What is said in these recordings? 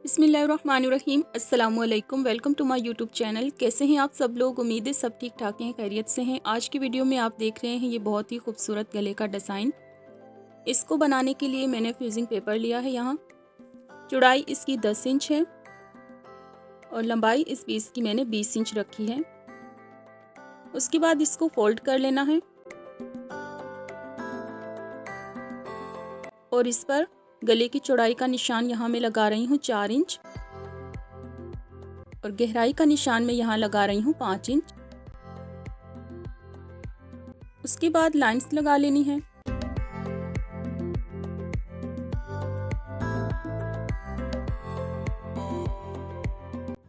बिस्मिल्लाहिर्रहमानिर्रहीम। अस्सलामुअलैकुम। Welcome to my YouTube channel. कैसे हैं आप सब लोग? उम्मीद है सब ठीक ठाक हैं, खैरियत से हैं। आज की वीडियो में आप देख रहे हैं ये बहुत ही खूबसूरत गले का डिज़ाइन। इसको बनाने के लिए मैंने फ्यूजिंग पेपर लिया है। यहाँ चौड़ाई इसकी 10 इंच है और लंबाई इस पीस की मैंने 20 इंच रखी है। उसके बाद इसको फोल्ड कर लेना है और इस पर गले की चौड़ाई का निशान यहाँ मैं लगा रही हूँ 4 इंच और गहराई का निशान मैं यहाँ लगा रही हूँ 5 इंच। उसके बाद लाइंस लगा लेनी है।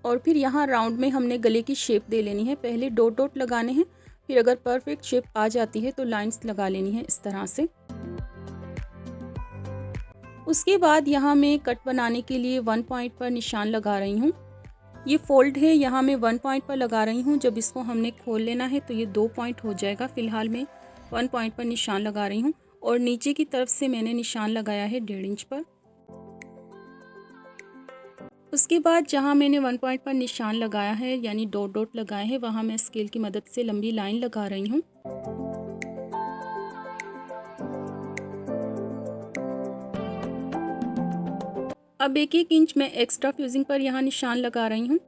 और फिर यहाँ राउंड में हमने गले की शेप दे लेनी है। पहले डॉट डॉट लगाने हैं, फिर अगर परफेक्ट शेप आ जाती है तो लाइंस लगा लेनी है इस तरह से। उसके बाद यहाँ मैं कट बनाने के लिए 1 पॉइंट पर निशान लगा रही हूँ। ये फोल्ड है, यहाँ मैं 1 पॉइंट पर लगा रही हूँ। जब इसको हमने खोल लेना है तो ये 2 पॉइंट हो जाएगा। फ़िलहाल मैं 1 पॉइंट पर निशान लगा रही हूँ और नीचे की तरफ से मैंने निशान लगाया है 1.5 इंच पर। उसके बाद जहाँ मैंने 1 पॉइंट पर निशान लगाया है यानी डॉट डॉट लगाए हैं, वहाँ मैं स्केल की मदद से लंबी लाइन लगा रही हूँ। अब 1-1 इंच मैं एक्स्ट्रा फ्यूजिंग पर यहाँ निशान लगा रही हूँ।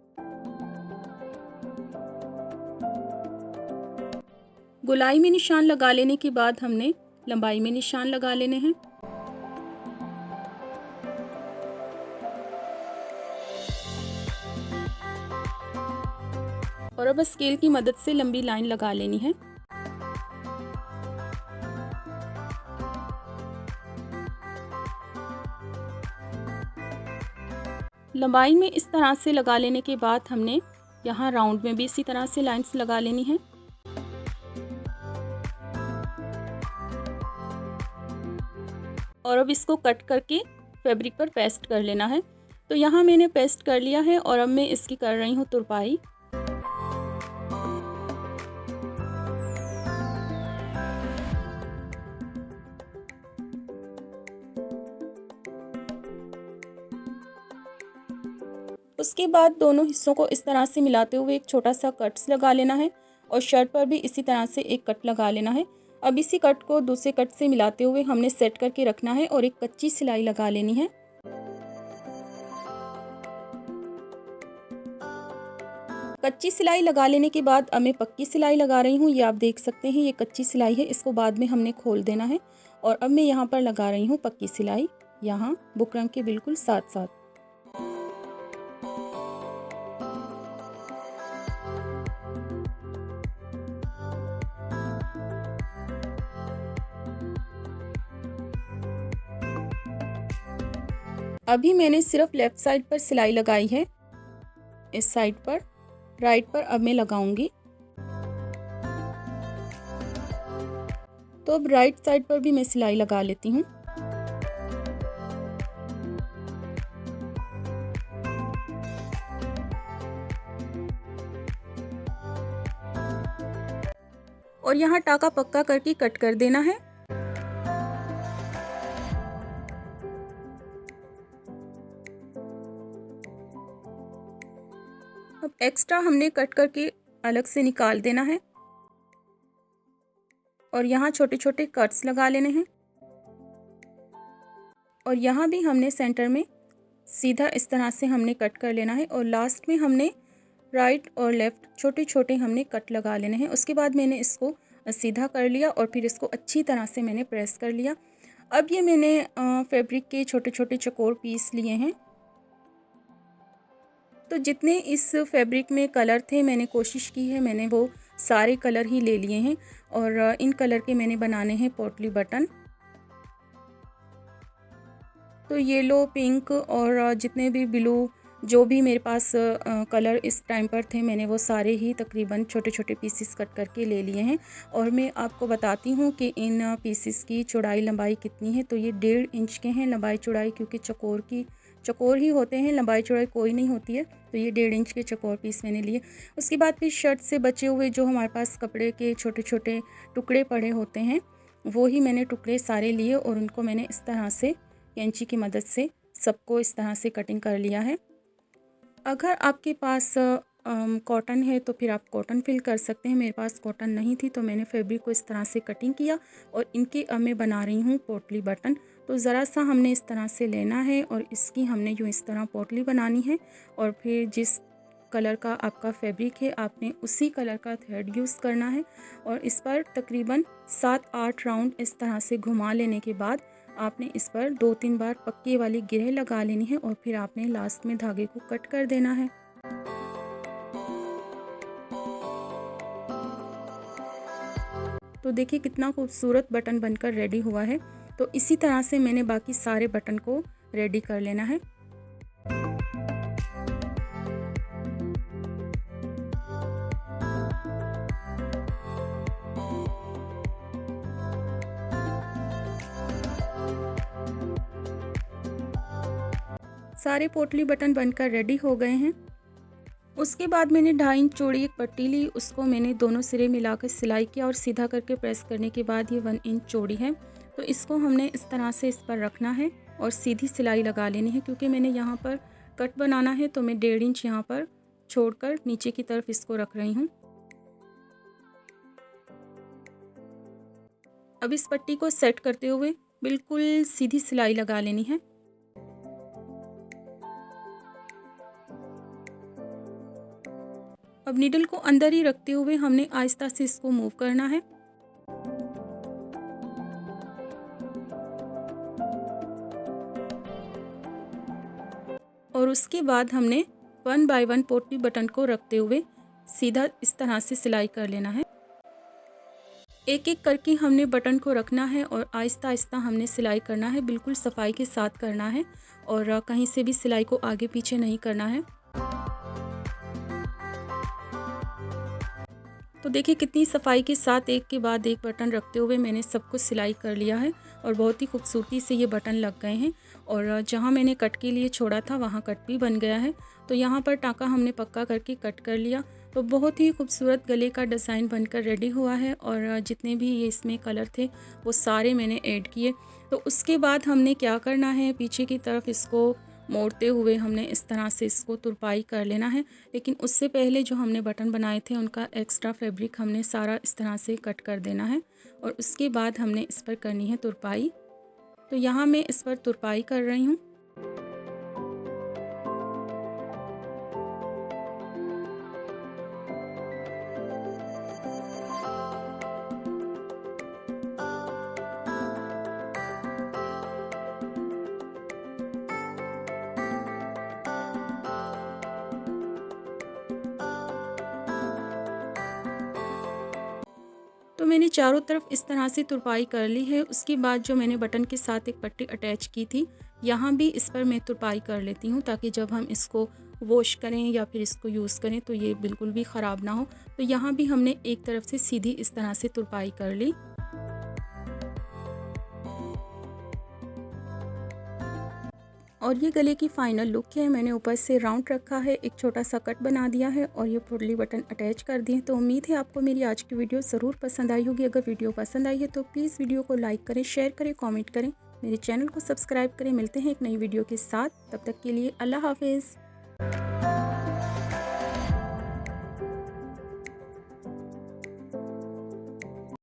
गोलाई में निशान लगा लेने के बाद हमने लंबाई में निशान लगा लेने हैं। और अब स्केल की मदद से लंबी लाइन लगा लेनी है। लंबाई में इस तरह से लगा लेने के बाद हमने यहाँ राउंड में भी इसी तरह से लाइंस लगा लेनी है। और अब इसको कट करके फैब्रिक पर पेस्ट कर लेना है। तो यहाँ मैंने पेस्ट कर लिया है और अब मैं इसकी कर रही हूँ तुरपाई। उसके बाद दोनों हिस्सों को इस तरह से मिलाते हुए एक छोटा सा कट्स लगा लेना है और शर्ट पर भी इसी तरह से एक कट लगा लेना है। अब इसी कट को दूसरे कट से मिलाते हुए हमने सेट करके रखना है और एक कच्ची सिलाई लगा लेनी है। कच्ची सिलाई लगा लेने के बाद अब मैं पक्की सिलाई लगा रही हूँ। ये आप देख सकते हैं, ये कच्ची सिलाई है, इसको बाद में हमने खोल देना है। और अब मैं यहाँ पर लगा रही हूँ पक्की सिलाई, यहाँ बुकरम के बिल्कुल साथ साथ। अभी मैंने सिर्फ लेफ़्ट साइड पर सिलाई लगाई है, इस साइड पर, राइट पर अब मैं लगाऊंगी। तो अब राइट साइड पर भी मैं सिलाई लगा लेती हूँ। और यहाँ टाका पक्का करके कट कर देना है। अब एक्स्ट्रा हमने कट करके अलग से निकाल देना है और यहाँ छोटे छोटे कट्स लगा लेने हैं। और यहाँ भी हमने सेंटर में सीधा इस तरह से हमने कट कर लेना है और लास्ट में हमने राइट और लेफ़्ट छोटे छोटे हमने कट लगा लेने हैं। उसके बाद मैंने इसको सीधा कर लिया और फिर इसको अच्छी तरह से मैंने प्रेस कर लिया। अब ये मैंने फैब्रिक के छोटे छोटे चौकोर पीस लिए हैं। तो जितने इस फैब्रिक में कलर थे मैंने कोशिश की है, मैंने वो सारे कलर ही ले लिए हैं और इन कलर के मैंने बनाने हैं पोटली बटन। तो येलो, पिंक और जितने भी ब्लू, जो भी मेरे पास कलर इस टाइम पर थे, मैंने वो सारे ही तकरीबन छोटे छोटे पीसेस कट करके ले लिए हैं। और मैं आपको बताती हूँ कि इन पीसेस की चौड़ाई लंबाई कितनी है। तो ये 1.5 इंच के हैं लंबाई चौड़ाई, क्योंकि चकोर ही होते हैं, लंबाई चौड़ाई कोई नहीं होती है। तो ये 1.5 इंच के चकोर पीस मैंने लिए। उसके बाद फिर शर्ट से बचे हुए जो हमारे पास कपड़े के छोटे छोटे टुकड़े पड़े होते हैं, वो ही मैंने टुकड़े सारे लिए और उनको मैंने इस तरह से कैंची की मदद से सबको इस तरह से कटिंग कर लिया है। अगर आपके पास कॉटन है तो फिर आप कॉटन फिल कर सकते हैं। मेरे पास कॉटन नहीं थी तो मैंने फैब्रिक को इस तरह से कटिंग किया और इनकी अब मैं बना रही हूँ पोटली बटन। तो ज़रा सा हमने इस तरह से लेना है और इसकी हमने यूँ इस तरह पोटली बनानी है और फिर जिस कलर का आपका फैब्रिक है आपने उसी कलर का थ्रेड यूज़ करना है और इस पर तकरीबन 7-8 राउंड इस तरह से घुमा लेने के बाद आपने इस पर 2-3 बार पक्के वाली गिरह लगा लेनी है और फिर आपने लास्ट में धागे को कट कर देना है। तो देखिए कितना खूबसूरत बटन बनकर रेडी हुआ है। तो इसी तरह से मैंने बाकी सारे बटन को रेडी कर लेना है। सारे पोटली बटन बनकर रेडी हो गए हैं। उसके बाद मैंने 2.5 इंच चौड़ी एक पट्टी ली, उसको मैंने दोनों सिरे मिलाकर सिलाई किया और सीधा करके प्रेस करने के बाद ये 1 इंच चौड़ी है। तो इसको हमने इस तरह से इस पर रखना है और सीधी सिलाई लगा लेनी है। क्योंकि मैंने यहाँ पर कट बनाना है तो मैं 1.5 इंच यहाँ पर छोड़कर नीचे की तरफ इसको रख रही हूँ। अब इस पट्टी को सेट करते हुए बिल्कुल सीधी सिलाई लगा लेनी है। अब नीडल को अंदर ही रखते हुए हमने आहिस्ता से इसको मूव करना है। और उसके बाद हमने 1 बाय 1 पोटली बटन को रखते हुए सीधा इस तरह से सिलाई कर लेना है। एक एक करके हमने बटन को रखना है और आहिस्ता आहिस्ता हमने सिलाई करना है। बिल्कुल सफाई के साथ करना है और कहीं से भी सिलाई को आगे पीछे नहीं करना है। तो देखिए कितनी सफाई के साथ एक के बाद एक बटन रखते हुए मैंने सब कुछ सिलाई कर लिया है और बहुत ही खूबसूरती से ये बटन लग गए हैं। और जहाँ मैंने कट के लिए छोड़ा था वहाँ कट भी बन गया है। तो यहाँ पर टाँका हमने पक्का करके कट कर लिया। तो बहुत ही खूबसूरत गले का डिज़ाइन बनकर रेडी हुआ है और जितने भी ये इसमें कलर थे वो सारे मैंने ऐड किए। तो उसके बाद हमने क्या करना है, पीछे की तरफ इसको मोड़ते हुए हमने इस तरह से इसको तुरपाई कर लेना है। लेकिन उससे पहले जो हमने बटन बनाए थे उनका एक्स्ट्रा फैब्रिक हमने सारा इस तरह से कट कर देना है और उसके बाद हमने इस पर करनी है तुरपाई। तो यहाँ मैं इस पर तुरपाई कर रही हूँ। तो मैंने चारों तरफ इस तरह से तुरपाई कर ली है। उसके बाद जो मैंने बटन के साथ एक पट्टी अटैच की थी यहाँ भी इस पर मैं तुरपाई कर लेती हूँ ताकि जब हम इसको वॉश करें या फिर इसको यूज़ करें तो ये बिल्कुल भी ख़राब ना हो। तो यहाँ भी हमने एक तरफ से सीधी इस तरह से तुरपाई कर ली। और ये गले की फ़ाइनल लुक है। मैंने ऊपर से राउंड रखा है, एक छोटा सा कट बना दिया है और ये पोटली बटन अटैच कर दिए। तो उम्मीद है आपको मेरी आज की वीडियो ज़रूर पसंद आई होगी। अगर वीडियो पसंद आई है तो प्लीज़ वीडियो को लाइक करें, शेयर करें, कमेंट करें, मेरे चैनल को सब्सक्राइब करें। मिलते हैं एक नई वीडियो के साथ, तब तक के लिए अल्लाह हाफिज़।